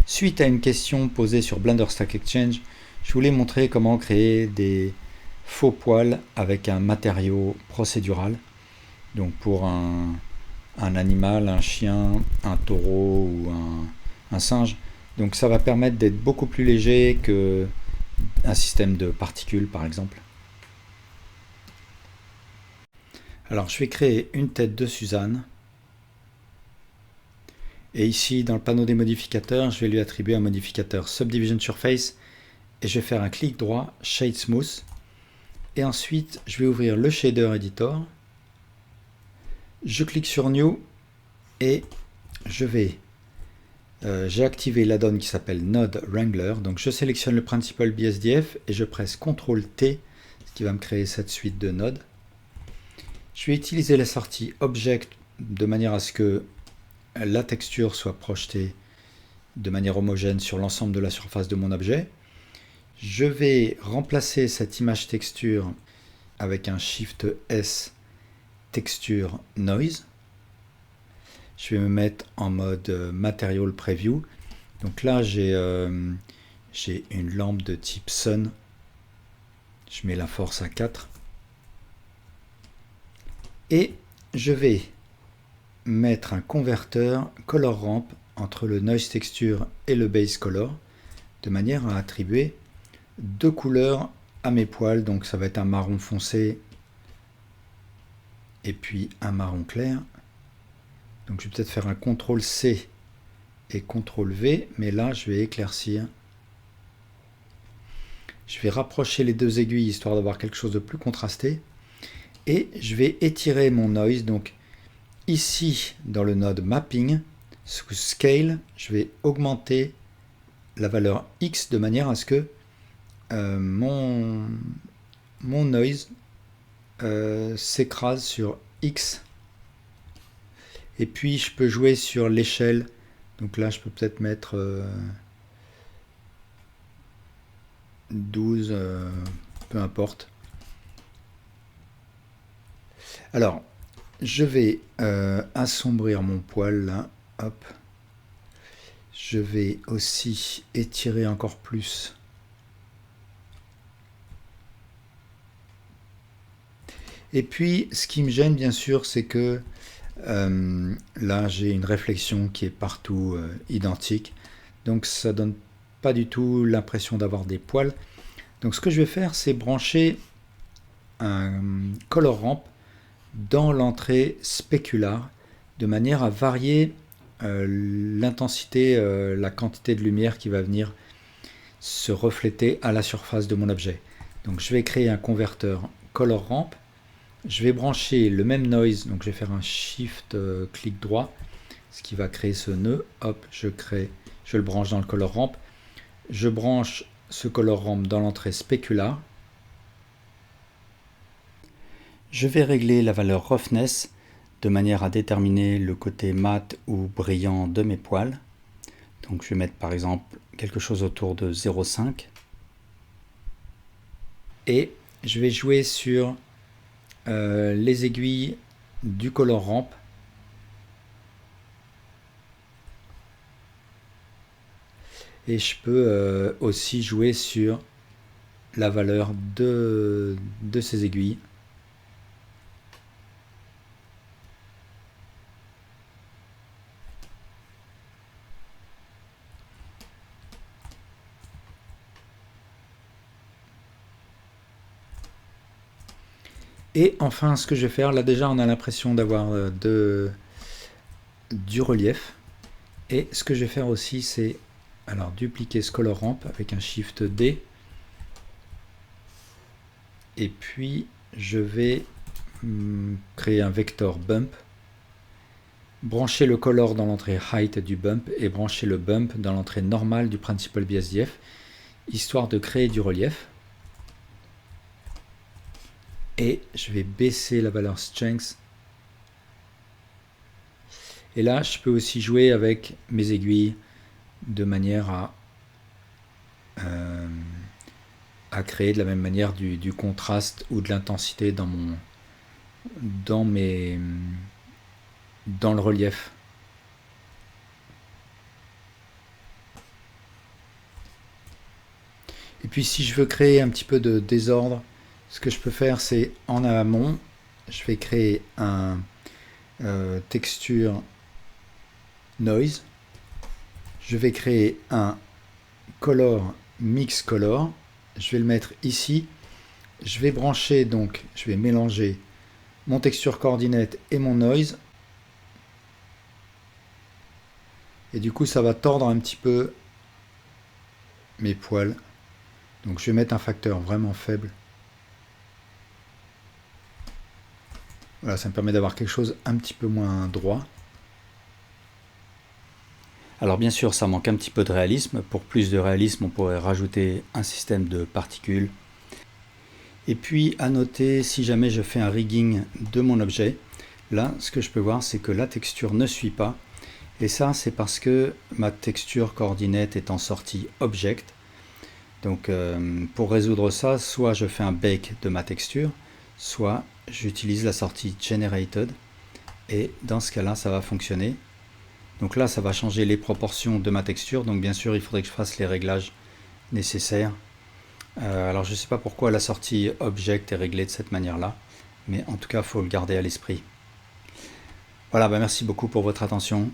Suite à une question posée sur Blender Stack Exchange, je voulais montrer comment créer des faux poils avec un matériau procédural. Donc pour un animal, un chien, un taureau ou un singe. Donc ça va permettre d'être beaucoup plus léger qu'un système de particules par exemple. Alors je vais créer une tête de Suzanne. Et ici, dans le panneau des modificateurs, je vais lui attribuer un modificateur Subdivision Surface et je vais faire un clic droit, Shade Smooth. Et ensuite, je vais ouvrir le Shader Editor. Je clique sur New et j'ai activé l'add-on qui s'appelle Node Wrangler. Donc je sélectionne le Principal BSDF et je presse CTRL-T, ce qui va me créer cette suite de nodes. Je vais utiliser la sortie Object de manière à ce que la texture soit projetée de manière homogène sur l'ensemble de la surface de mon objet. Je vais remplacer cette image texture avec un Shift S Texture Noise. Je vais me mettre en mode Material Preview. Donc là, j'ai une lampe de type Sun. Je mets la force à 4. Et je vais mettre un converteur color ramp entre le noise texture et le base color de manière à attribuer deux couleurs à mes poils. Donc ça va être un marron foncé et puis un marron clair. Donc je vais peut-être faire un CTRL C et CTRL V, mais là je vais éclaircir. Je vais rapprocher les deux aiguilles histoire d'avoir quelque chose de plus contrasté et je vais étirer mon noise. Donc ici, dans le node Mapping, sous Scale, je vais augmenter la valeur X de manière à ce que mon noise s'écrase sur X. Et puis, je peux jouer sur l'échelle. Donc là, je peux peut-être mettre 12, peu importe. Alors, je vais assombrir mon poil là, hop. Je vais aussi étirer encore plus. Et puis, ce qui me gêne bien sûr, c'est que là, j'ai une réflexion qui est partout identique. Donc, ça donne pas du tout l'impression d'avoir des poils. Donc, ce que je vais faire, c'est brancher un color ramp dans l'entrée spécular de manière à varier l'intensité, la quantité de lumière qui va venir se refléter à la surface de mon objet. Donc je vais créer un converteur color ramp. Je vais brancher le même noise, donc je vais faire un shift clic droit, ce qui va créer ce nœud. Hop, je le branche dans le color ramp. Je branche ce color ramp dans l'entrée spécular. Je vais régler la valeur roughness de manière à déterminer le côté mat ou brillant de mes poils. Donc je vais mettre par exemple quelque chose autour de 0,5. Et je vais jouer sur les aiguilles du color ramp. Et je peux aussi jouer sur la valeur de ces aiguilles. Et enfin, ce que je vais faire, là déjà on a l'impression d'avoir du relief. Et ce que je vais faire aussi, c'est alors dupliquer ce color ramp avec un Shift D. Et puis je vais créer un vector bump, brancher le color dans l'entrée height du bump et brancher le bump dans l'entrée normale du principal BSDF, histoire de créer du relief. Et je vais baisser la valeur strength. Et là, je peux aussi jouer avec mes aiguilles de manière à à créer de la même manière du contraste ou de l'intensité dans le relief. Et puis si je veux créer un petit peu de désordre, ce que je peux faire, c'est en amont, je vais créer un texture noise. Je vais créer un color mix color. Je vais le mettre ici. Je vais brancher, donc je vais mélanger mon texture coordinate et mon noise. Et du coup, ça va tordre un petit peu mes poils. Donc je vais mettre un facteur vraiment faible. Voilà, ça me permet d'avoir quelque chose un petit peu moins droit. Alors bien sûr, ça manque un petit peu de réalisme. Pour plus de réalisme, on pourrait rajouter un système de particules. Et puis à noter, si jamais je fais un rigging de mon objet, là, ce que je peux voir, c'est que la texture ne suit pas. Et ça, c'est parce que ma texture coordinate est en sortie object. Donc pour résoudre ça, soit je fais un bake de ma texture, soit j'utilise la sortie generated. Et dans ce cas-là, ça va fonctionner. Donc là, ça va changer les proportions de ma texture. Donc bien sûr, il faudrait que je fasse les réglages nécessaires. Alors je ne sais pas pourquoi la sortie object est réglée de cette manière-là. Mais en tout cas, il faut le garder à l'esprit. Voilà, merci beaucoup pour votre attention.